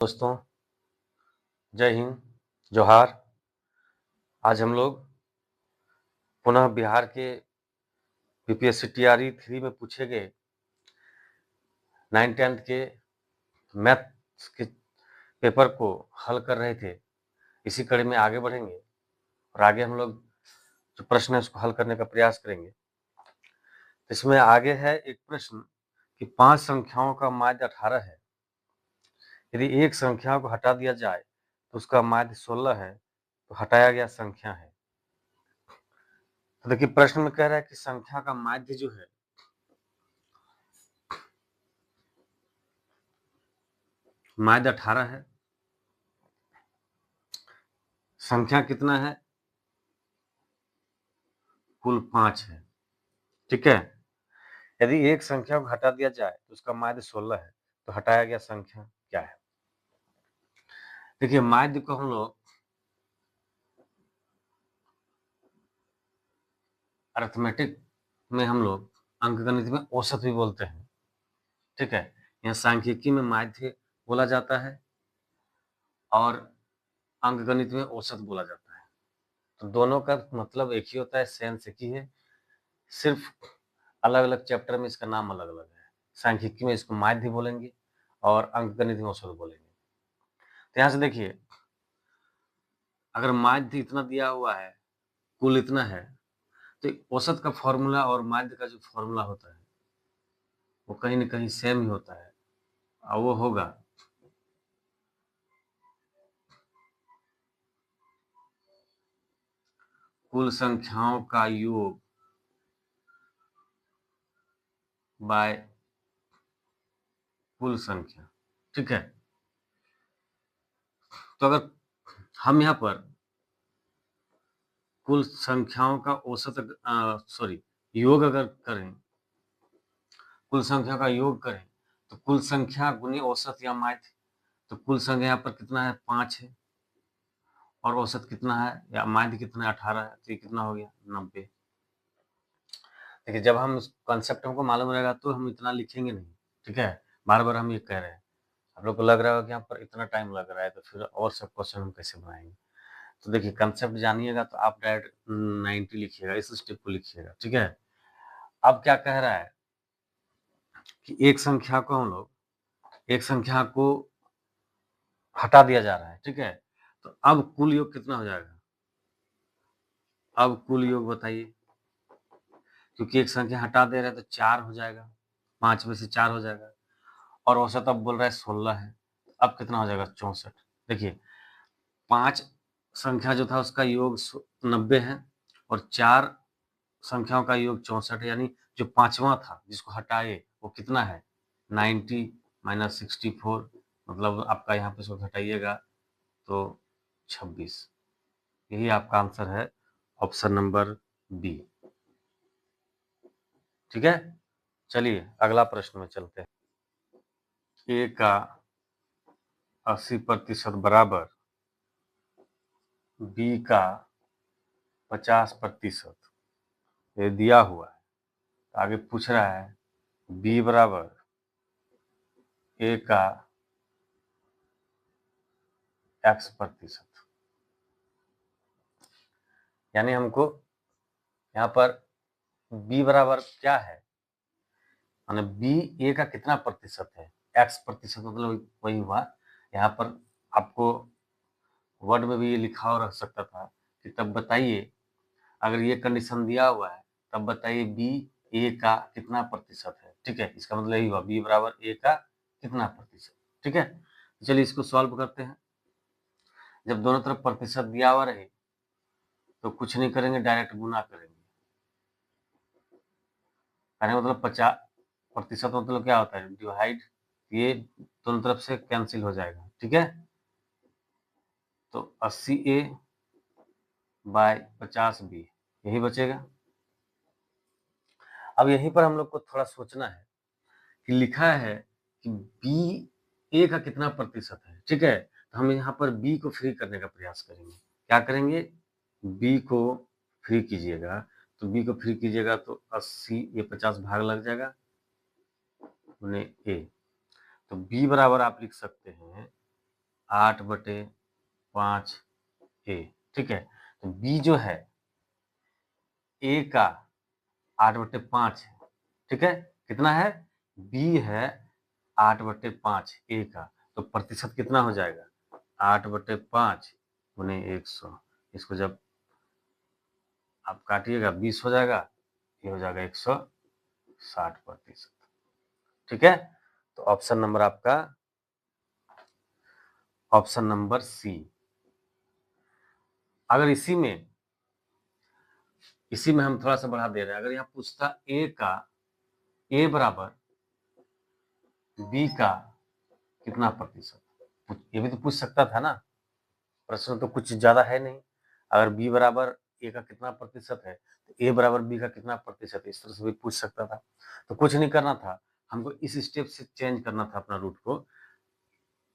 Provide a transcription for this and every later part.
दोस्तों, जय हिंद, जोहार। आज हम लोग पुनः बिहार के बीपीएससी टीआरई 3 में पूछे गए 9th 10th के मैथ्स के पेपर को हल कर रहे थे। इसी कड़ी में आगे बढ़ेंगे और आगे हम लोग जो प्रश्न है उसको हल करने का प्रयास करेंगे। इसमें आगे है एक प्रश्न कि 5 संख्याओं का माध्य 18 है। यदि एक संख्या को हटा दिया जाए तो उसका माध्य 16 है, तो हटाया गया संख्या है। तो देखिए प्रश्न में कह रहा है कि संख्या का माध्य जो है माध्य 18 है, संख्या कितना है, कुल 5 है। ठीक है। यदि एक संख्या को हटा दिया जाए तो उसका माध्य 16 है, तो हटाया गया संख्या क्या है? देखिए माध्य को हम लोग अरिथमेटिक में हम लोग अंकगणित में औसत भी बोलते हैं। ठीक है। यहाँ सांख्यिकी में माध्य बोला जाता है और अंकगणित में औसत बोला जाता है। तो दोनों का मतलब एक ही होता है, सेंस एक ही है, सिर्फ अलग अलग चैप्टर में इसका नाम अलग अलग है। सांख्यिकी में इसको माध्य बोलेंगे और अंकगणित में औसत बोलेंगे। तो यहाँ से देखिए, अगर माध्य इतना दिया हुआ है, कुल इतना है, तो औसत का फॉर्मूला और माध्य का जो फॉर्मूला होता है वो कहीं न कहीं सेम ही होता है और वो होगा कुल संख्याओं का योग बाय कुल संख्या। ठीक है। तो अगर हम यहाँ पर कुल संख्याओं का योग अगर करें, कुल संख्या का योग करें, तो कुल संख्या गुने औसत या माध्य, तो कुल संख्या यहाँ पर कितना है, 5 है, और औसत कितना है या माध्य कितना है, 18 है, तो ये कितना हो गया, 90। देखिए जब हम इस कॉन्सेप्ट हमको मालूम रहेगा तो हम इतना लिखेंगे नहीं। ठीक है। बार बार हम ये कह रहे हैं, आप लोग को लग रहा होगा कि यहाँ पर इतना टाइम लग रहा है, तो फिर और सब क्वेश्चन हम कैसे बनाएंगे। तो देखिए कंसेप्ट जानिएगा तो आप डायरेक्ट 90 लिखिएगा, इस स्टेप को लिखिएगा। ठीक है। अब क्या कह रहा है कि एक संख्या को हम लोग, एक संख्या को हटा दिया जा रहा है। ठीक है। तो अब कुल योग कितना हो जाएगा, अब कुल योग बताइए। क्योंकि एक संख्या हटा दे रहे हैं तो 4 हो जाएगा, 5 में से 4 हो जाएगा, और औसत अब बोल रहा है 16 है। अब कितना हो जाएगा, 64। देखिए 5 संख्या जो था उसका योग 90 है और 4 संख्याओं का योग 64 है, यानी जो 5वां था जिसको हटाए वो कितना है, 90 माइनस 64, मतलब आपका यहाँ पे इसको घटाइएगा तो 26। यही आपका आंसर है, ऑप्शन नंबर बी। ठीक है। चलिए अगला प्रश्न में चलते हैं। ए का 80% बराबर बी का 50%, ये दिया हुआ है। आगे पूछ रहा है बी बराबर ए का x%, यानी हमको यहाँ पर b बराबर क्या है, माने b a का कितना प्रतिशत है, x%, मतलब वही हुआ। यहाँ पर आपको वर्ड में भी ये लिखा हो रह सकता था कि तब बताइए, अगर ये कंडीशन दिया हुआ है तब बताइए b a का कितना प्रतिशत है। ठीक है। इसका मतलब यही हुआ b बराबर a का कितना प्रतिशत। ठीक है। तो चलिए इसको सॉल्व करते हैं। जब दोनों तरफ प्रतिशत दिया हुआ रहे तो कुछ नहीं करेंगे, डायरेक्ट गुना करेंगे। कहने का मतलब 50% मतलब क्या होता है, डिवाइड, ये दोनों तरफ से कैंसिल हो जाएगा। ठीक है। तो 80A बाय 50B यही बचेगा। अब यहीं पर हम लोग को थोड़ा सोचना है कि लिखा है कि बी ए का कितना प्रतिशत है। ठीक है। तो हम यहाँ पर बी को फ्री करने का प्रयास करेंगे। क्या करेंगे, बी को फ्री कीजिएगा, तो बी को फ्री कीजिएगा तो 80, ये 50 भाग लग जाएगा उन्हें ए, तो b बराबर आप लिख सकते हैं 8/5 ए, ठीक है। तो बी जो है ए का 8/5 है, ठीक है। कितना है? बी है 8/5 ए का, तो प्रतिशत कितना हो जाएगा? 8/5 गुने 100। इसको जब आप काटिएगा 20 हो जाएगा, ये हो जाएगा 160%, ठीक है। तो ऑप्शन नंबर आपका ऑप्शन नंबर सी। अगर इसी में हम थोड़ा सा बढ़ा दे रहे हैं, अगर यहाँ पूछता ए बराबर बी का कितना प्रतिशत, ये भी तो पूछ सकता था ना। प्रश्न तो कुछ ज्यादा है नहीं। अगर बी बराबर ए का कितना प्रतिशत है तो ए बराबर बी का कितना प्रतिशत है, इस तरह से भी पूछ सकता था। तो कुछ नहीं करना था, हमको इस स्टेप से चेंज करना था अपना रूट को।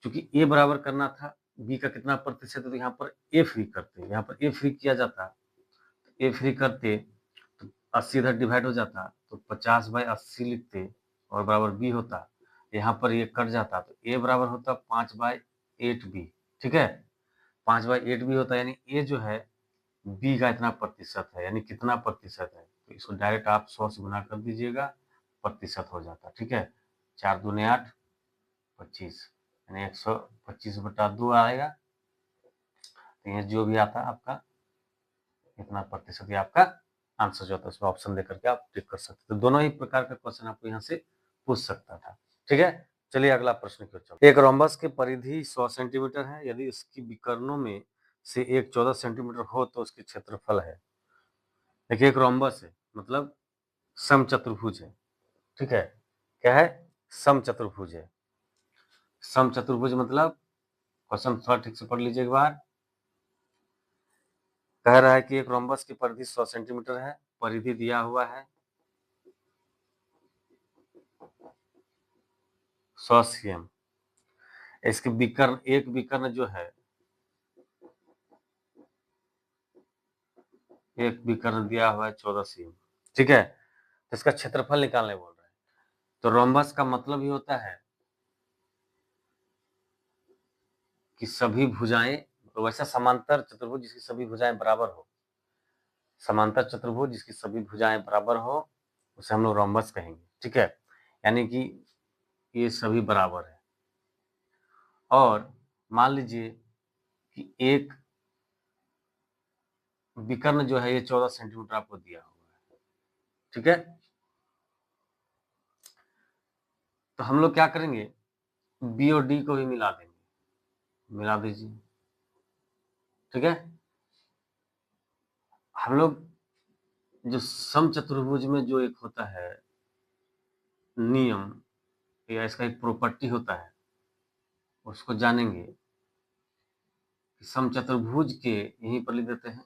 क्योंकि ए बराबर करना था बी का कितना प्रतिशत है, तो यहाँ पर ए फ्री करते, यहाँ पर ए फ्री किया जाता, ए फ्री करते तो 80 इधर डिवाइड हो जाता, तो 50/80 लिखते और बराबर बी होता। यहाँ पर ये कट जाता तो ए बराबर होता 5/8 बी, ठीक है। 5/8 बी होता है, यानी ए जो है बी का इतना प्रतिशत है, यानी कितना प्रतिशत है, तो इसको डायरेक्ट आप 100 से गुना कर दीजिएगा, प्रतिशत हो जाता, ठीक है। 4 दूने 8, 25, यानी 125/2 आएगा। तो ये जो भी आता आपका इतना प्रतिशत, ये आपका आंसर जो होता है, उसमें ऑप्शन देकर के आप टिक कर सकते। तो दोनों ही प्रकार का क्वेश्चन आपको यहाँ से पूछ सकता था, ठीक है। चलिए अगला प्रश्न की ओर चलते हैं। एक रोम्बस की परिधि 100 सेंटीमीटर है, यदि इसकी विकर्णों में से एक 14 सेंटीमीटर हो तो उसकी क्षेत्रफल है। देखिए एक रोम्बस है मतलब समचतुर्भुज है, ठीक है। क्या है? समचतुर्भुज है। समचतुर्भुज मतलब क्वेश्चन थोड़ा ठीक से पढ़ लीजिए एक बार। कह रहा है कि एक रोम्बस की परिधि 100 सेंटीमीटर है, परिधि दिया हुआ है 100 cm। इसके विकर्ण, एक विकर्ण जो है, एक विकर्ण दिया हुआ है 14 cm, ठीक है। तो इसका क्षेत्रफल निकालने बोल रहे हैं। तो रोम्बस का मतलब ही होता है कि सभी भुजाएं, तो वैसा समांतर चतुर्भुज जिसकी सभी भुजाएं बराबर हो, समांतर चतुर्भुज जिसकी सभी भुजाएं बराबर हो उसे हम लोग रोम्बस कहेंगे, ठीक है। यानी कि ये सभी बराबर है। और मान लीजिए कि एक विकर्ण जो है ये 14 सेंटीमीटर आपको दिया हुआ है, ठीक है। तो हम लोग क्या करेंगे, बी और डी को भी मिला देंगे, मिला दीजिए, ठीक है। हम लोग जो समचतुर्भुज में जो एक होता है नियम या इसका एक प्रॉपर्टी होता है, उसको जानेंगे कि समचतुर्भुज के, यहीं पर लिख देते हैं,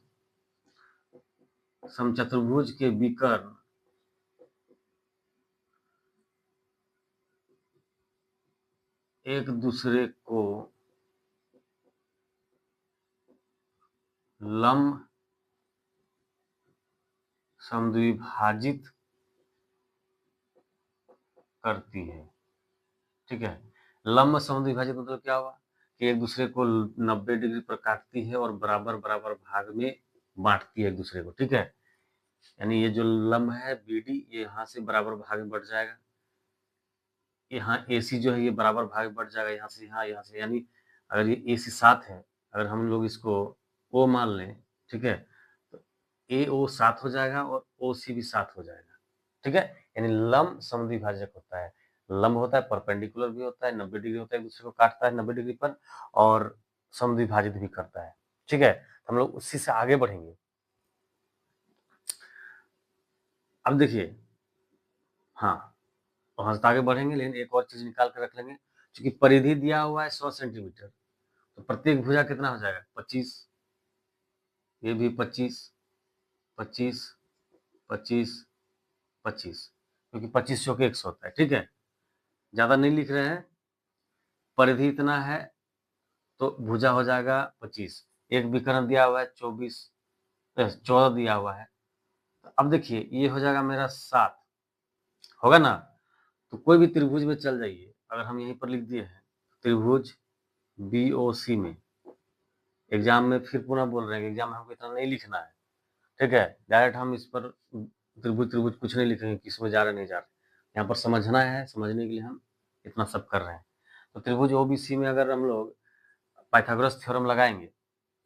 समचतुर्भुज के विकर्ण एक दूसरे को लंब समद्विभाजित करती है, ठीक है। लंब समद्विभाजित मतलब क्या हुआ कि एक दूसरे को 90 डिग्री पर काटती है और बराबर बराबर भाग में बांटती है एक दूसरे को, ठीक है। यानी ये जो लंब है बीडी, ये यहाँ से बराबर भाग में बढ़ जाएगा, यहाँ AC जो है ये बराबर भाग में बढ़ जाएगा, यहाँ से यहाँ, यहाँ से, यानी अगर ये AC 7 है, अगर हम लोग इसको O मान लें, ठीक है, तो AO 7 हो जाएगा और OC भी 7 हो जाएगा, ठीक है। यानी लंब समद्विभाजक होता है। लंब होता है, परपेंडिकुलर भी होता है, 90 डिग्री होता है, एक दूसरे को काटता है 90 डिग्री पर, और समद्विभाजित भी करता है, ठीक है। हम लोग उसी से आगे बढ़ेंगे। अब देखिए, हाँ, वहां से आगे बढ़ेंगे, लेकिन एक और चीज निकाल कर रख लेंगे। क्योंकि परिधि दिया हुआ है 100 सेंटीमीटर, तो प्रत्येक भुजा कितना हो जाएगा? 25, ये भी 25, 25, 25, 25, क्योंकि 25 चौके 100 होता है, ठीक है। ज्यादा नहीं लिख रहे हैं, परिधि इतना है तो भुजा हो जाएगा 25। एक विकर्ण दिया हुआ है 24, 14 दिया हुआ है। तो अब देखिए ये हो जाएगा मेरा 7, होगा ना। तो कोई भी त्रिभुज में चल जाइए, अगर हम यहीं पर लिख दिए हैं त्रिभुज BOC में एग्जाम में फिर पुनः बोल रहे हैं कि एग्जाम में हमको इतना नहीं लिखना है, ठीक है। डायरेक्ट हम इस पर त्रिभुज त्रिभुज कुछ नहीं लिखेंगे, किस में जा रहे नहीं जा रहे, यहाँ पर समझना है, समझने के लिए हम इतना सब कर रहे हैं। तो त्रिभुज OBC में अगर हम लोग पाइथागोरस थ्योरम लगाएंगे,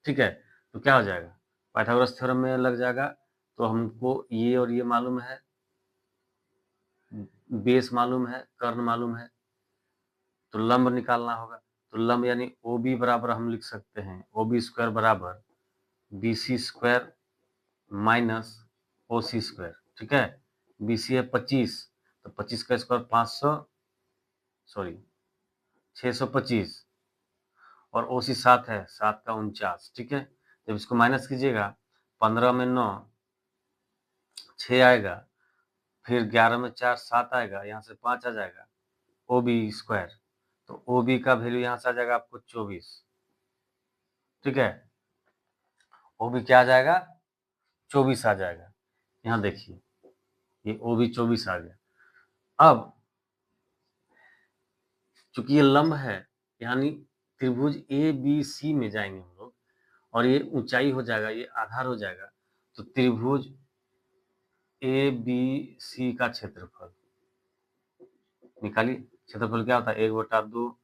ठीक है, तो क्या हो जाएगा, पाइथागोरस थ्योरम में लग जाएगा, तो हमको ये और ये मालूम है, बेस मालूम है, कर्ण मालूम है, तो लंब निकालना होगा। तो लंब यानी OB बराबर हम लिख सकते हैं OB स्क्वायर बराबर BC square minus OC square, ठीक है। BC है 25, तो 25 का स्क्वायर 500, सॉरी 625, और OC 7 है, 7 का 49, ठीक है। जब इसको माइनस कीजिएगा, 15 में 9 6 आएगा, फिर 11 में 4 7 आएगा, यहाँ से 5 आ जाएगा, OB स्क्वायर, तो OB का वैल्यू यहाँ से आ जाएगा आपको 24, ठीक है। OB क्या आ जाएगा, 24 आ जाएगा। यहाँ देखिए ये OB 24 आ गया। अब चूंकि ये लंब है, यानी त्रिभुज ABC में जाएंगे हम लोग, और ये ऊंचाई हो जाएगा, ये आधार हो जाएगा, तो त्रिभुज ABC का क्षेत्रफल निकालिए। क्षेत्रफल क्या होता है, 1/2,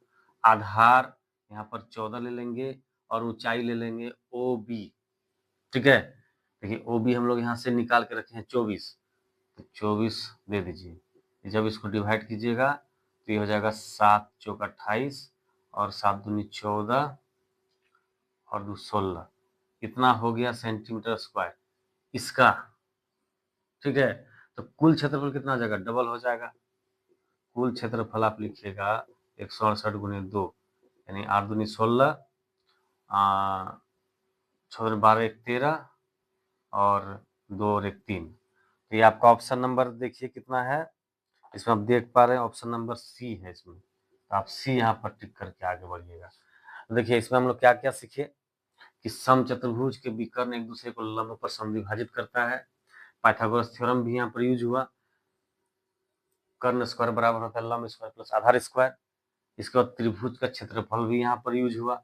आधार यहाँ पर 14 ले लेंगे और ऊंचाई ले लेंगे OB, ठीक है। देखिए OB हम लोग यहाँ से निकाल के रखे हैं 24, तो 24 दे दीजिए। जब इसको डिवाइड कीजिएगा तो ये हो जाएगा 7 चौक 28 और 7 दूनी 14 और 2 16, इतना हो गया सेंटीमीटर स्क्वायर इसका, ठीक है। तो कुल क्षेत्रफल कितना आ जाएगा, डबल हो जाएगा। कुल क्षेत्रफल आप लिखिएगा 168 गुने 2, यानी 8 दूनी 16, 6 12 1 13 और 2 और 1 3। तो ये आपका ऑप्शन नंबर देखिए कितना है, इसमें आप देख पा रहे हैं ऑप्शन नंबर C है इसमें, तो आप C यहाँ पर टिक करके आगे बढ़िएगा। तो देखिए इसमें हम लोग क्या क्या सीखे कि समचतुर्भुज के विकर्ण एक दूसरे को लंब पर समद्विभाजित करता है, पाइथागोरस थ्योरम भी यहाँ पर यूज हुआ, कर्ण स्क्वायर बराबर होता है लंब स्क्वायर प्लस आधार स्क्वायर। इसके बाद त्रिभुज का क्षेत्रफल भी यहाँ पर यूज हुआ,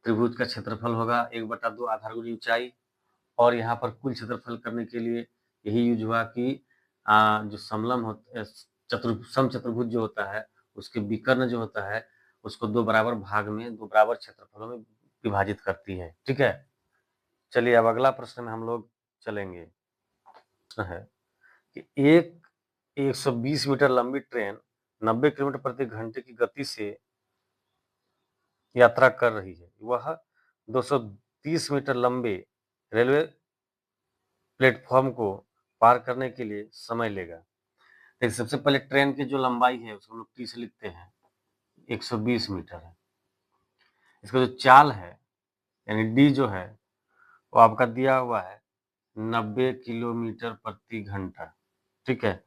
त्रिभुज का क्षेत्रफल होगा 1/2 आधार गुनी ऊंचाई, और यहाँ पर कुल क्षेत्रफल करने के लिए यही यूज हुआ कि जो समलंब होता समचतुर्भुज जो होता है उसके विकर्ण जो होता है उसको दो बराबर भाग में, दो बराबर क्षेत्रफलों में विभाजित करती है, ठीक है। चलिए अब अगला प्रश्न में हम लोग चलेंगे। प्रश्न है कि एक 120 मीटर लंबी ट्रेन 90 किलोमीटर प्रति घंटे की गति से यात्रा कर रही है, वह 230 मीटर लंबे रेलवे प्लेटफॉर्म को पार करने के लिए समय लेगा। देखिए सबसे पहले ट्रेन की जो लंबाई है उसको हम लोग T से लिखते हैं, 120 मीटर है। इसका जो चाल है यानी D जो है वो आपका दिया हुआ है 90 किलोमीटर प्रति घंटा, ठीक है।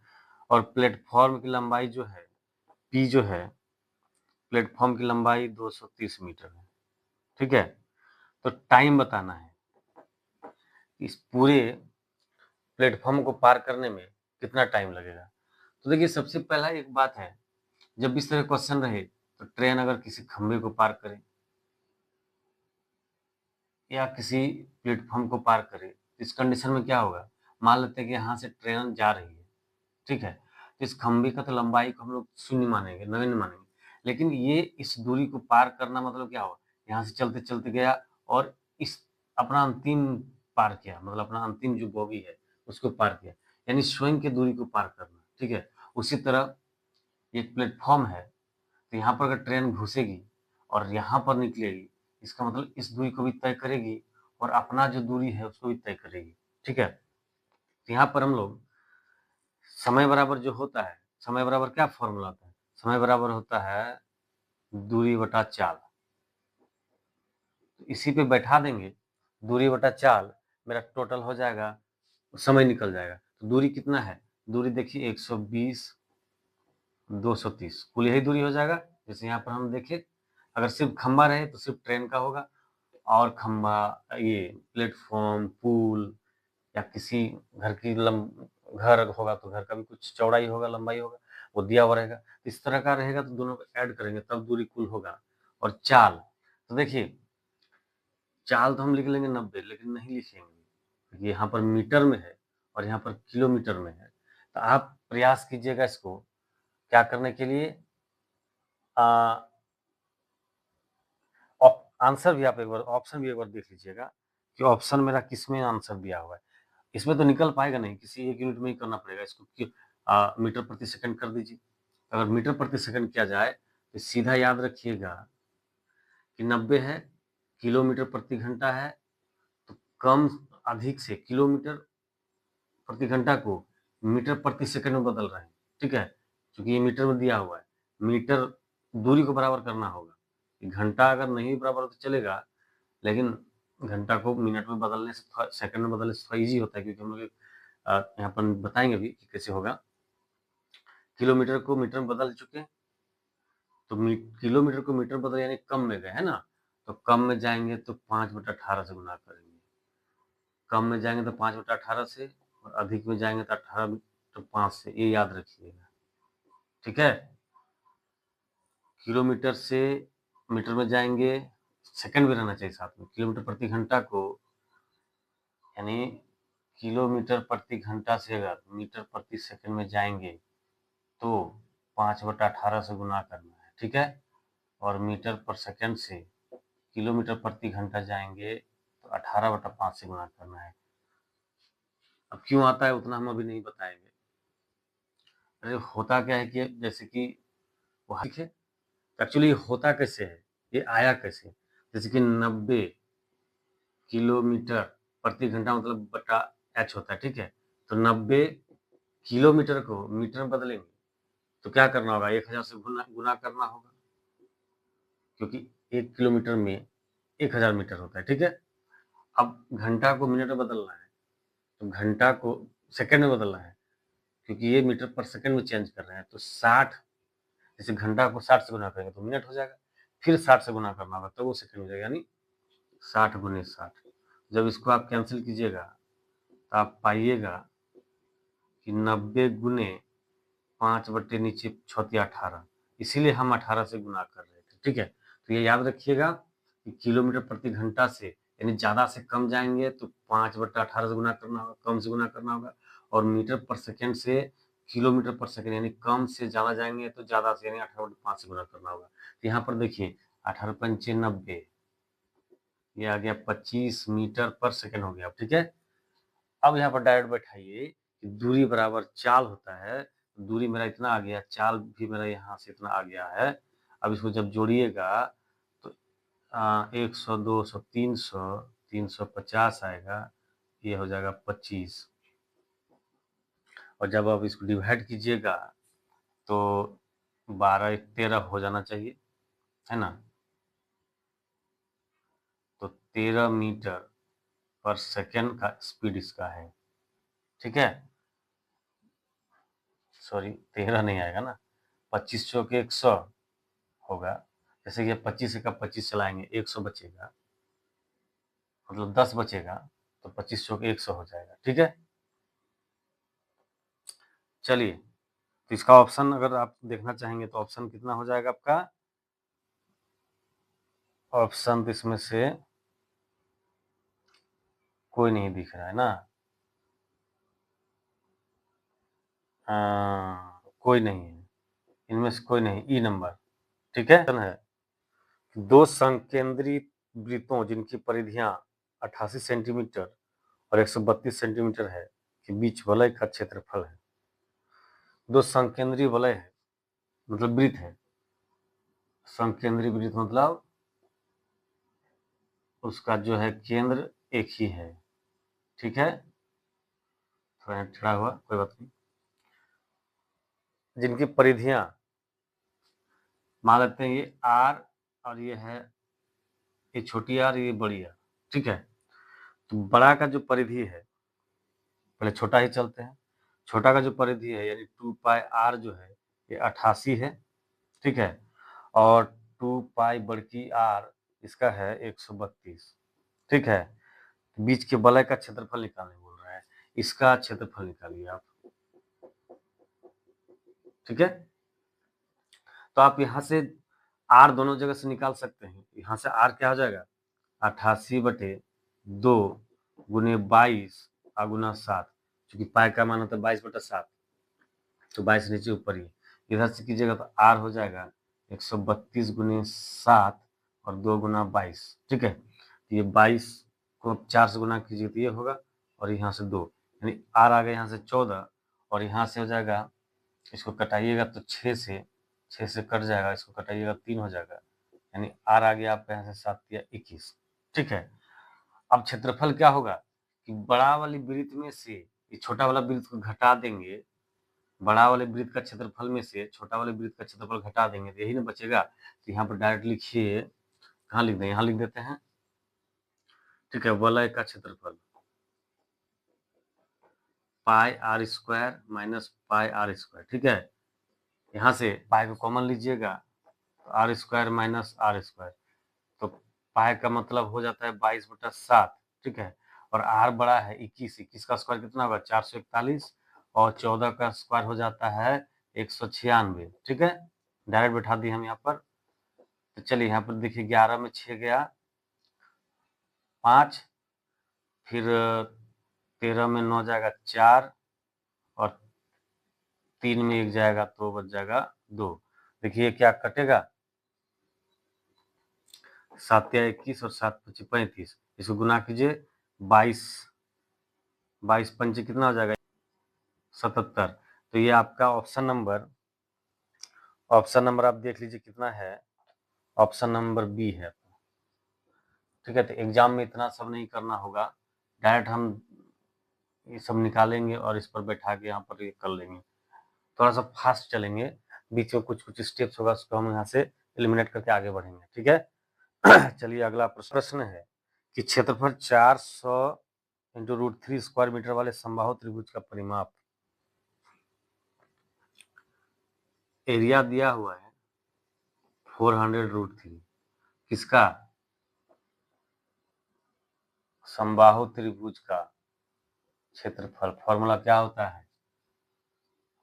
और प्लेटफॉर्म की लंबाई जो है P जो है, प्लेटफॉर्म की लंबाई 230 मीटर है, ठीक है। तो टाइम बताना है, इस पूरे प्लेटफॉर्म को पार करने में कितना टाइम लगेगा। तो देखिए सबसे पहला एक बात है, जब इस तरह क्वेश्चन रहे तो ट्रेन अगर किसी खंभे को पार करे या किसी प्लेटफॉर्म को पार करे, इस कंडीशन में क्या होगा, मान लेते हैं कि यहाँ से ट्रेन जा रही है, ठीक है। तो इस खंभे का तो लंबाई को हम लोग शून्य मानेंगे, नगण्य मानेंगे, लेकिन ये इस दूरी को पार करना मतलब क्या होगा, यहाँ से चलते चलते गया और इस अपना अंतिम पार किया, मतलब अपना अंतिम जो बोगी है उसको पार किया, यानी स्वयं की दूरी को पार करना, ठीक है। उसी तरह एक प्लेटफॉर्म है, तो यहाँ पर अगर ट्रेन घुसेगी और यहाँ पर निकलेगी, इसका मतलब इस दूरी को भी तय करेगी और अपना जो दूरी है उसको भी तय करेगी, ठीक है। तो यहाँ पर हम लोग समय बराबर जो होता है, समय बराबर क्या फॉर्मूला होता है, समय बराबर होता है दूरी बटा चाल। तो इसी पे बैठा देंगे, दूरी बटा चाल मेरा टोटल हो जाएगा, समय निकल जाएगा। तो दूरी कितना है, दूरी देखिए 120 230, कुल यही दूरी हो जाएगा। जैसे यहाँ पर हम देखें, अगर सिर्फ खंबा रहे तो सिर्फ ट्रेन का होगा, और खंबा ये प्लेटफॉर्म पुल या किसी घर की घर होगा तो घर का भी कुछ चौड़ाई होगा, लंबाई होगा। वो दिया हुआ रहेगा। इस तरह का रहेगा तो दोनों को ऐड करेंगे तब दूरी कुल होगा। और चाल, तो देखिए चाल तो हम लिख लेंगे 90, लेकिन नहीं लिखेंगे, यहाँ पर मीटर में है और यहाँ पर किलोमीटर में है। तो आप प्रयास कीजिएगा इसको क्या करने के लिए, आंसर भी आप एक बार, ऑप्शन भी एक बार देख लीजिएगा कि ऑप्शन मेरा किसमें आंसर दिया हुआ है। इसमें तो निकल पाएगा नहीं, किसी एक यूनिट में ही करना पड़ेगा इसको कि मीटर प्रति सेकंड कर दीजिए। अगर मीटर प्रति सेकंड किया जाए तो सीधा याद रखिएगा कि 90 है, किलोमीटर प्रति घंटा है, तो कम अधिक से किलोमीटर प्रति घंटा को मीटर प्रति सेकंड में बदल रहे हैं, ठीक है, क्योंकि ये मीटर में दिया हुआ है। मीटर दूरी को बराबर करना होगा, घंटा अगर नहीं बराबर तो चलेगा, लेकिन घंटा को मिनट में बदलने से, सेकंड में बदलने से थोड़ा ईजी होता है, क्योंकि हम लोग यहाँ पर बताएंगे भी कि कैसे होगा। किलोमीटर को मीटर में बदल चुके, तो किलोमीटर को मीटर बदल यानी कम में गए, है ना, तो कम में जाएंगे तो 5/18 से गुना करेंगे, कम में जाएंगे तो 5/18 से, और अधिक में जाएंगे तो 18/5 से, ये याद रखिएगा, ठीक है। किलोमीटर से मीटर में जाएंगे, सेकंड भी रहना चाहिए साथ में, किलोमीटर प्रति घंटा को, यानी किलोमीटर प्रति घंटा से अगर मीटर प्रति सेकंड में जाएंगे तो 5/18 से गुना करना है, ठीक है। और मीटर पर सेकंड से किलोमीटर प्रति घंटा जाएंगे तो 18/5 से गुना करना है। अब क्यों आता है उतना हम अभी नहीं बताएंगे। अरे होता क्या है कि जैसे कि वो है, एक्चुअली होता कैसे है, ये आया कैसे, जैसे कि 90 किलोमीटर प्रति घंटा मतलब बटा h होता है, ठीक है। तो 90 किलोमीटर को मीटर में बदलेंगे तो क्या करना होगा, 1000 से गुना करना होगा, क्योंकि 1 किलोमीटर में 1000 मीटर होता है, ठीक है। अब घंटा को मिनट में बदलना है तो घंटा को सेकंड में बदलना है, क्योंकि ये मीटर पर सेकंड में चेंज कर रहे हैं, तो 60, जैसे घंटा को 60 से गुना करेंगे तो मिनट हो जाएगा, फिर 60 से गुना करना होगा तो वो सेकंड हो जाएगा, यानी 60 × 60। जब इसको आप कैंसिल कीजिएगा तो आप पाइएगा कि 90 गुने 5 बटे नीचे 6 18, इसीलिए हम 18 से गुना कर रहे थे, ठीक है। तो ये याद रखिएगा कि किलोमीटर प्रति घंटा से, यानी ज़्यादा से कम जाएंगे तो 5/18 से गुना करना होगा, कम से गुना करना होगा। और मीटर पर सेकंड से किलोमीटर पर सेकंड, यानी कम से ज़्यादा जाएंगे तो ज़्यादा से, यानी 18/5 से गुना करना होगा। तो यहाँ पर देखिए 18 पंचे 90, ये आ गया 25 मीटर पर सेकंड हो गया, ठीक है। अब यहाँ पर डायरेक्ट बैठाइए कि दूरी बराबर चाल होता है, दूरी मेरा इतना आ गया, चाल भी मेरा यहाँ से इतना आ गया है। अब इसको जब जोड़िएगा तो 100 200 300 350 आएगा, ये हो जाएगा 25। और जब आप इसको डिवाइड कीजिएगा तो 12 13 हो जाना चाहिए, है ना। तो 13 मीटर पर सेकंड का स्पीड इसका है, ठीक है। सॉरी 13 नहीं आएगा ना, 25 चौके 100 होगा, जैसे कि 25 का 25 चलाएंगे 100 बचेगा, मतलब 10 बचेगा, तो 25 चौके 100 हो जाएगा, ठीक है। चलिए, तो इसका ऑप्शन अगर आप देखना चाहेंगे तो ऑप्शन कितना हो जाएगा आपका, ऑप्शन तो इसमें से कोई नहीं दिख रहा है ना, कोई नहीं है, इनमें से कोई नहीं, ई नंबर, ठीक है। दो संकेंद्री वृत्तों जिनकी परिधियां 88 सेंटीमीटर और 132 सेंटीमीटर है के बीच वलय का क्षेत्रफल है। दो संकेंद्री वलय है, मतलब वृत्त है, संकेंद्री वृत्त मतलब उसका जो है केंद्र एक ही है, ठीक है। थोड़ा टेढ़ा हुआ, कोई बात नहीं। जिनकी परिधियां, मान लेते हैं ये आर और ये है, ये छोटी आर ये बड़ी आर, ठीक है। तो बड़ा का जो परिधि है, पहले छोटा ही चलते हैं, छोटा का जो परिधि है यानी 2πr जो है ये 88 है, ठीक है। और 2π बड़की आर इसका है 132, ठीक है। बीच के वलय का क्षेत्रफल निकालने बोल रहा है, इसका क्षेत्रफल निकालिए आप। ठीक है, तो आप यहाँ से आर दोनों जगह से निकाल सकते हैं। यहाँ से आर क्या हो जाएगा, 88/2 गुने 22 गुना 7, क्योंकि पाई का मान होता है 22/7, तो 22 नीचे ऊपर ही, इधर से कीजिएगा तो आर हो जाएगा 132 गुने 7 और 2 गुना 22। ठीक है, तो ये 22 को 4 से गुना कीजिए तो ये होगा, और यहाँ से 2, यानी आर आ गया यहाँ से 14, और यहाँ से हो जाएगा, इसको कटाइएगा तो 6 से कट जाएगा, इसको कटाइएगा 3 हो जाएगा, यानी आर आ गया आपका यहाँ से 7 या 21। ठीक है, अब क्षेत्रफल क्या होगा कि बड़ा वाली वृत्त में से ये छोटा वाला वृत्त को घटा देंगे, बड़ा वाले वृत्त का क्षेत्रफल में से छोटा वाले वृत्त का क्षेत्रफल घटा देंगे तो यही ना बचेगा। तो यहाँ पर डायरेक्ट लिखिए, कहाँ लिख दें, यहाँ लिख देते हैं। ठीक है, वलय का क्षेत्रफल pi r square minus pi r square. ठीक है, यहाँ से पाई को कॉमन लीजिएगा तो r square minus r square, तो पाई का मतलब हो जाता है 22/7। ठीक है, और आर बड़ा है 21, 21 का स्क्वायर कितना होगा 441, और 14 का स्क्वायर हो जाता है 196। ठीक है, डायरेक्ट बैठा दिए हम यहाँ पर। तो चलिए यहाँ पर देखिए 11 में 6 गया 5, फिर 13 में 9 जाएगा 4, और 3 में 1 जाएगा तो बच जाएगा 2। देखिए क्या कटेगा, 7 या 21 और 7 × 35, इसको गुना कीजिए 22, 22 पंचे कितना हो जाएगा 77। तो ये आपका ऑप्शन नंबर आप देख लीजिए कितना है, ऑप्शन नंबर बी है। ठीक है, तो एग्जाम में इतना सब नहीं करना होगा, डायरेक्ट हम ये सब निकालेंगे और इस पर बैठा के यहाँ पर ये कर लेंगे। थोड़ा सा फास्ट चलेंगे, बीच में कुछ कुछ स्टेप्स होगा उसको हम यहाँ से एलिमिनेट करके आगे बढ़ेंगे। ठीक है, चलिए अगला प्रश्न है कि क्षेत्रफल 400 × √3 स्क्वायर मीटर वाले समबाहु त्रिभुज का परिमाप। एरिया दिया हुआ है 400√3, किसका, समबाहु त्रिभुज का क्षेत्रफल। फॉर्मूला क्या होता है,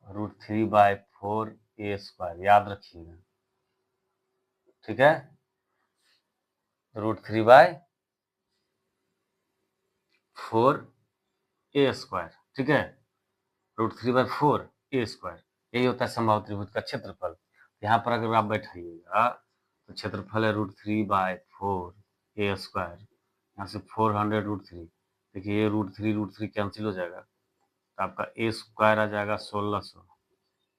√3/4a², याद रखिएगा। ठीक है, √3/4a²। ठीक है, √3/4a², यही होता है समबाहु त्रिभुज का क्षेत्रफल। यहाँ पर अगर आप बैठाइएगा तो क्षेत्रफल है √3/4a², यहाँ से 400√3, देखिए ये √3 कैंसिल हो जाएगा, तो आपका a² आ जाएगा 1600,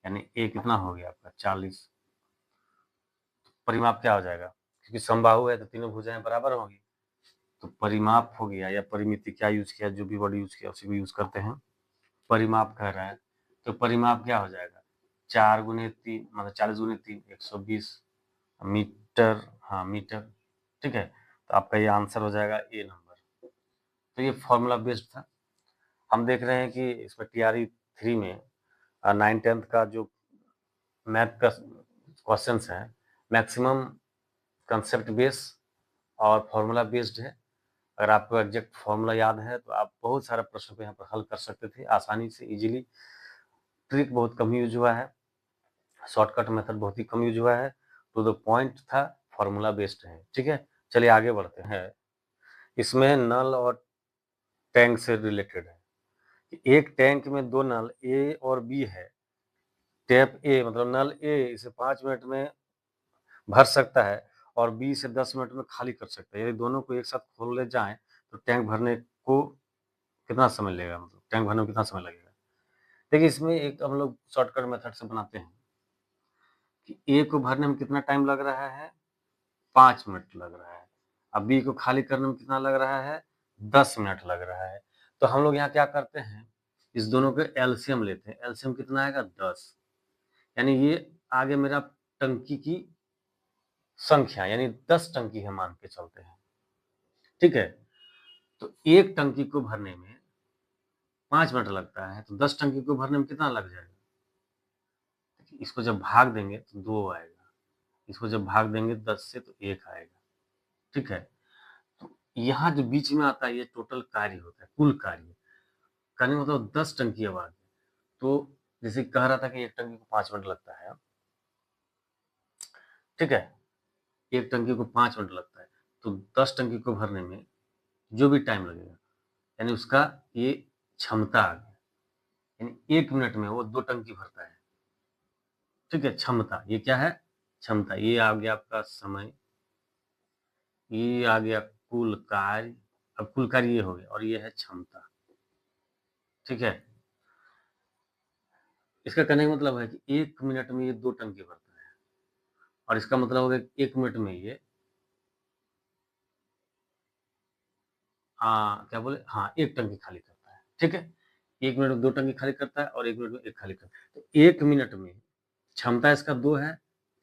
यानी a कितना हो गया आपका 40। परिमाप क्या हो जाएगा, क्योंकि समबाहु है तो तीनों भुजाएं बराबर होंगी, तो परिमाप हो गया, या परिमिति क्या यूज किया, जो भी वर्ड यूज किया उसी को यूज करते हैं। परिमाप कह रहा है तो परिमाप क्या हो जाएगा, 4 × 3 मतलब 40 × 3 120 मीटर, हाँ मीटर। ठीक है, तो आपका ये आंसर हो जाएगा ए नंबर। तो ये फॉर्मूला बेस्ड था। हम देख रहे हैं कि इसमें TRE 3 में 9th-10th का जो मैथ का क्वेश्चन है मैक्सिमम कंसेप्ट बेस और फॉर्मूला बेस्ड है। अगर आपको एग्जैक्ट फॉर्मूला याद है तो आप बहुत सारा प्रश्न को यहाँ पर हल कर सकते थे आसानी से, इजीली। ट्रिक बहुत कम यूज हुआ है, शॉर्टकट मेथड बहुत ही कम यूज हुआ है, टू द पॉइंट था, फॉर्मूला बेस्ड है। ठीक है, चलिए आगे बढ़ते हैं। इसमें नल और टैंक से रिलेटेड है कि एक टैंक में 2 नल ए और बी है। टैप ए मतलब नल ए इसे 5 मिनट में भर सकता है और बी से 10 मिनट में खाली कर सकता है। यदि दोनों को एक साथ खोल ले जाएं तो टैंक भरने को कितना समय लगेगा, मतलब टैंक भरने में कितना समय लगेगा। देखिए इसमें एक हम लोग शॉर्टकट मेथड से बनाते हैं कि ए को भरने में कितना टाइम लग रहा है, 5 मिनट लग रहा है। अब बी को खाली करने में कितना लग रहा है, 10 मिनट लग रहा है। तो हम लोग यहाँ क्या करते हैं, इस दोनों के एलसीएम लेते हैं। एलसीएम कितना आएगा 10, यानी ये आगे मेरा टंकी की संख्या, यानी 10 टंकी है मान के चलते हैं। ठीक है, तो एक टंकी को भरने में 5 मिनट लगता है, तो 10 टंकी को भरने में कितना लग जाएगा। इसको जब भाग देंगे तो 2 आएगा, इसको जब भाग देंगे 10 से तो 1 आएगा। ठीक है, तो यहाँ जो बीच में आता है ये टोटल कार्य होता है, कुल कार्य। कहने मतलब 10 टंकी आवाज है, तो जैसे कह रहा था कि एक टंकी को 5 मिनट लगता है, ठीक है, एक टंकी को 5 मिनट लगता है, तो 10 टंकी को भरने में जो भी टाइम लगेगा, यानी उसका ये क्षमता आ गया, यानी 1 मिनट में वो 2 टंकी भरता है, ठीक है। क्षमता, ये क्या है? क्षमता। ये आ गया आपका समय, ये आ गया कुल कार्य, अब कुल कार्य ये हो गया, और ये है क्षमता, ठीक है। इसका कहने का मतलब है कि 1 मिनट में ये 2 टंकी भरता है, और इसका मतलब हो गया 1 मिनट में ये क्या बोले, हाँ, 1 टंकी खाली करता है, ठीक है। 1 मिनट में 2 टंकी खाली करता है, और 1 मिनट में 1 खाली करता है। तो 1 मिनट में क्षमता इसका 2 है,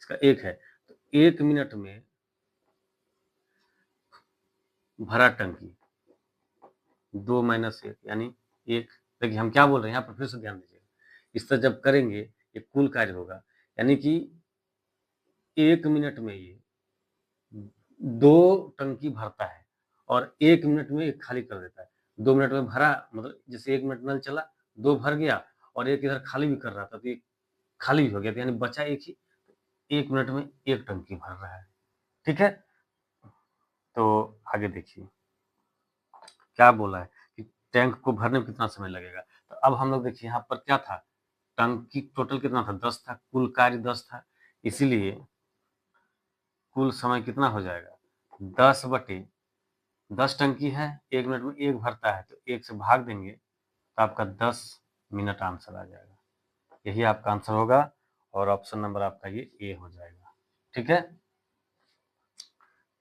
इसका 1 है, तो 1 मिनट में भरा टंकी 2 माइनस 1 यानी 1। देखिए हम क्या बोल रहे हैं यहाँ पर, फिर से ध्यान दीजिएगा। इस तरह जब करेंगे ये कुल कार्य होगा, यानी कि 1 मिनट में ये 2 टंकी भरता है, और 1 मिनट में 1 खाली कर देता है। 2 मिनट में भरा, मतलब जैसे 1 मिनट नल चला, 2 भर गया, और 1 इधर खाली भी कर रहा था, तो ये खाली भी हो गया, तो यानी बचा 1 ही। 1 मिनट में 1 टंकी भर रहा है, ठीक है। तो आगे देखिए क्या बोला है कि टैंक को भरने में कितना समय लगेगा। तो अब हम लोग देखिए यहाँ पर क्या था, टंकी टोटल कितना था, 10 था, कुल कार्य 10 था, इसीलिए कुल समय कितना हो जाएगा, 10 टंकी है, 1 मिनट में 1 भरता है, तो 1 से भाग देंगे तो आपका 10 मिनट आंसर आ जाएगा। यही आपका आंसर होगा, और ऑप्शन नंबर आपका ये ए हो जाएगा, ठीक है।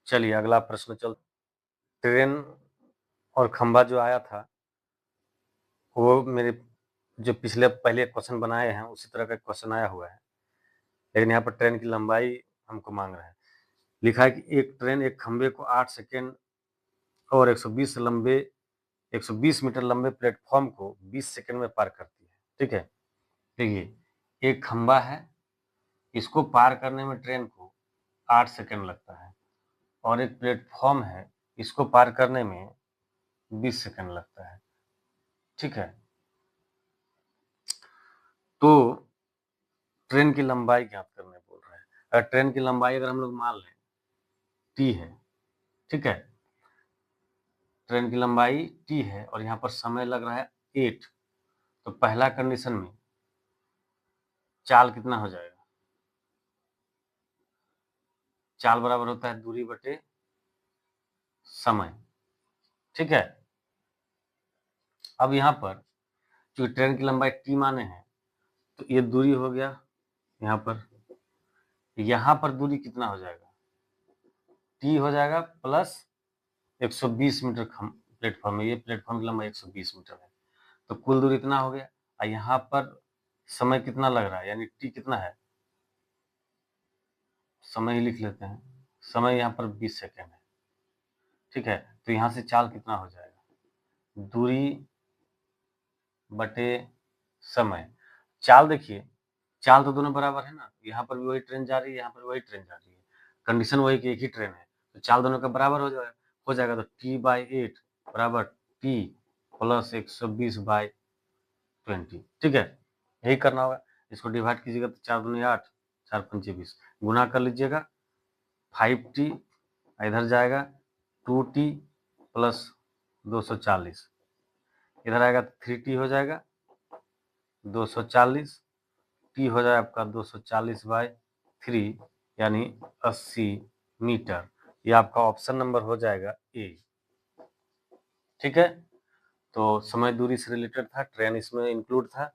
चलिए अगला प्रश्न चल। ट्रेन और खंभा जो आया था, वो मेरे जो पिछले पहले क्वेश्चन बनाए हैं उसी तरह का क्वेश्चन आया हुआ है, लेकिन यहाँ पर ट्रेन की लंबाई हमको मांग रहा है। लिखा है कि एक ट्रेन एक खंभे को 8 सेकेंड और 120 मीटर लंबे प्लेटफॉर्म को 20 सेकेंड में पार करती है, ठीक है। देखिए एक खंभा है, इसको पार करने में ट्रेन को 8 सेकेंड लगता है, और एक प्लेटफॉर्म है, इसको पार करने में 20 सेकेंड लगता है, ठीक है। तो ट्रेन की लंबाई ज्ञात करने बोल रहा है। अगर ट्रेन की लंबाई अगर हम लोग मान लें टी है, ठीक है, ट्रेन की लंबाई टी है, और यहाँ पर समय लग रहा है 8, तो पहला कंडीशन में चाल कितना हो जाएगा, चाल बराबर होता है दूरी बटे समय, ठीक है। अब यहाँ पर जो ट्रेन की लंबाई टी माने हैं, तो ये दूरी हो गया, यहाँ पर दूरी कितना हो जाएगा, टी हो जाएगा प्लस 120 मीटर प्लेटफॉर्म है, ये प्लेटफॉर्म की लंबाई 120 मीटर है, तो कुल दूरी इतना हो गया। और यहाँ पर समय कितना लग रहा है, यानी टी कितना है, समय ही लिख लेते हैं, समय यहाँ पर 20 सेकेंड है, ठीक है। तो यहाँ से चाल कितना हो जाएगा, दूरी बटे समय। चाल देखिए, चाल तो दोनों बराबर है ना, यहाँ पर भी वही ट्रेन जा रही है, यहाँ पर वही ट्रेन जा रही है, कंडीशन वही कि एक ही ट्रेन है, तो चाल दोनों का बराबर हो जाएगा। तो t/8 बराबर t प्लस 120/20, ठीक है। यही करना होगा, इसको डिवाइड कीजिएगा तो 4 दूनी 8, 4 पंचे 20, गुना कर लीजिएगा, 5t इधर जाएगा 2t प्लस 240, इधर आएगा तो 3t हो जाएगा 240, टी हो जाए आपका 240/3 यानी 80 मीटर। ये आपका ऑप्शन नंबर हो जाएगा ए, ठीक है। तो समय दूरी से रिलेटेड था, ट्रेन इसमें इंक्लूड था।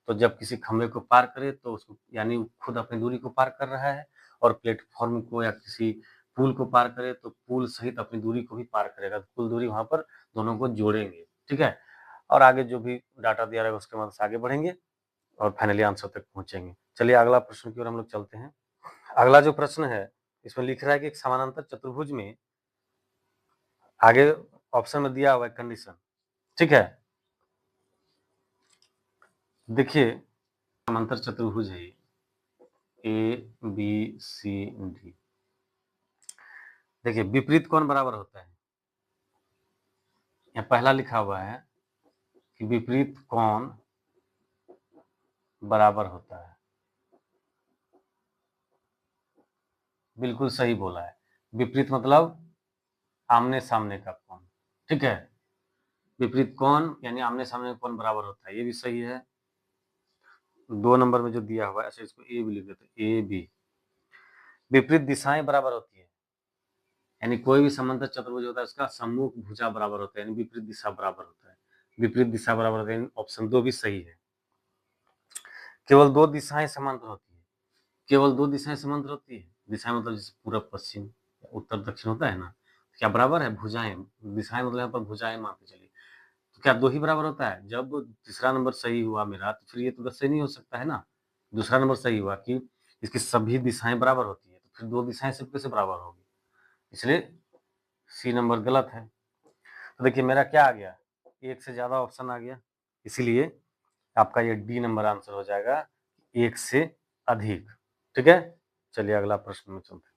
तो जब किसी खंभे को पार करे तो उसको, यानी खुद अपनी दूरी को पार कर रहा है, और प्लेटफॉर्म को या किसी पुल को पार करे तो पुल सहित अपनी दूरी को भी पार करेगा, तो कुल दूरी वहां पर दोनों को जोड़ेंगे, ठीक है। और आगे जो भी डाटा दिया रहेगा उसके मदद से आगे बढ़ेंगे और फाइनली आंसर तक पहुंचेंगे। चलिए अगला प्रश्न की ओर हम लोग चलते हैं। अगला जो प्रश्न है, इसमें लिख रहा है कि एक समानांतर चतुर्भुज में, आगे ऑप्शन में दिया हुआ है कंडीशन, ठीक है। देखिए समांतर चतुर्भुज है, ए बी सी डी। देखिए विपरीत कोण बराबर होता है, यहाँ पहला लिखा हुआ है कि विपरीत कोण बराबर होता है। बिल्कुल सही बोला है। विपरीत मतलब आमने सामने का कोण, ठीक है। विपरीत कोण यानी आमने सामने का कोण बराबर होता है, ये भी सही है। 2 नंबर में जो दिया हुआ है, ऐसे इसको ए भी लिख देते हैं, ए बी। विपरीत दिशाएं बराबर होती है, यानी कोई भी समांतर चतुर्भुज होता है उसका सम्मुख भुजा बराबर होता है, यानी विपरीत दिशा बराबर होता है। विपरीत दिशा बराबर होता है, ऑप्शन 2 भी सही है। केवल 2 दिशाएं समांतर होती है, केवल 2 दिशाएं समांतर होती है। दिशाएं मतलब जैसे पूरब पश्चिम, उत्तर दक्षिण होता है ना, क्या बराबर है? भुजाएं, दिशाएं मतलब यहाँ पर भुजाएं मान के चलिए, तो क्या 2 ही बराबर होता है? जब तीसरा नंबर सही हुआ मेरा, तो फिर ये तो सही नहीं हो सकता है ना। दूसरा नंबर सही हुआ कि इसकी सभी दिशाएं बराबर होती है, तो फिर 2 दिशाएं सिर्फ कैसे बराबर होगी, इसलिए सी नंबर गलत है। तो देखिए मेरा क्या आ गया, एक से ज्यादा ऑप्शन आ गया, इसीलिए आपका ये डी नंबर आंसर हो जाएगा, एक से अधिक। ठीक है, चलिए अगला प्रश्न में चलते हैं।